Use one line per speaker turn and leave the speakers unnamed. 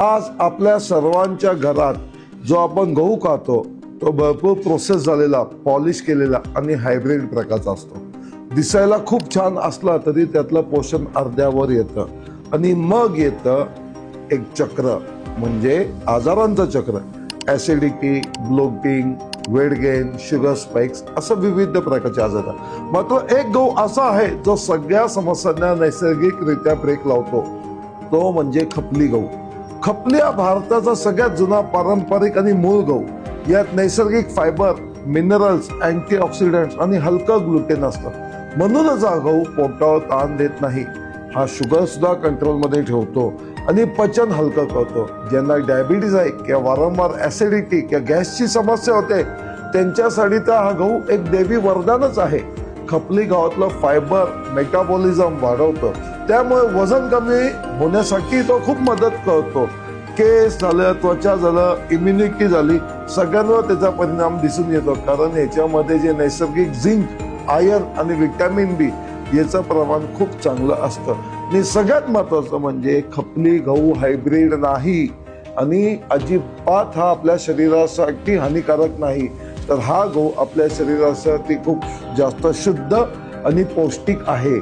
आज आपल्या सर्वांच्या घरात जो आपण गहू खातो तो भरपूर प्रोसेस झालेला, पॉलिश केलेला आणि हायब्रिड प्रकारचा असतो. दिसायला खूप छान असला तरी त्यातलं पोषण अर्ध्यावर येतं आणि मग येतं एक चक्र, म्हणजे आजारांचं चक्र. Acidity, bloating, weight gain, sugar spikes असं विविध प्रकारचे आजार आहेत. मात्र एक गहू असा आहे जो सगळ्या समस्यांना नैसर्गिकरित्या ब्रेक लावतो, तो म्हणजे खपली गहू. खपली हा भारताचा सगळ्यात जुना पारंपरिक आणि मूळ गहू. यात नैसर्गिक फायबर, मिनरल्स, अँटीऑक्सिडंट्स आणि हलकं ग्लुटेन असतं. म्हणूनच हा गहू पोटावर ताण देत नाही. हा शुगर सुद्धा कंट्रोलमध्ये ठेवतो आणि पचन हलकं करतो. ज्यांना डायबिटीज आहे किंवा वारंवार ऍसिडिटी किंवा गॅसची समस्या होते त्यांच्यासाठी तर हा गहू एक देवी वरदानच आहे. खपली गव्हातलं फायबर मेटाबॉलिझम वाढवतं, त्यामुळे वजन कमी होण्यासाठी तो खूप मदत करतो. केस झालं, त्वचा झालं, इम्युनिटी झाली, सगळ्यांवर त्याचा परिणाम दिसून येतो. कारण याच्यामध्ये जे नैसर्गिक झिंक, आयर्न आणि व्हिटॅमिन बी याचं प्रमाण खूप चांगलं असतं. आणि सगळ्यात महत्वाचं म्हणजे खपली गहू हायब्रिड नाही आणि अजिबात हा आपल्या शरीरासाठी हानिकारक नाही. तर हा गहू आपल्या शरीरासाठी खूप जास्त शुद्ध आणि पौष्टिक आहे.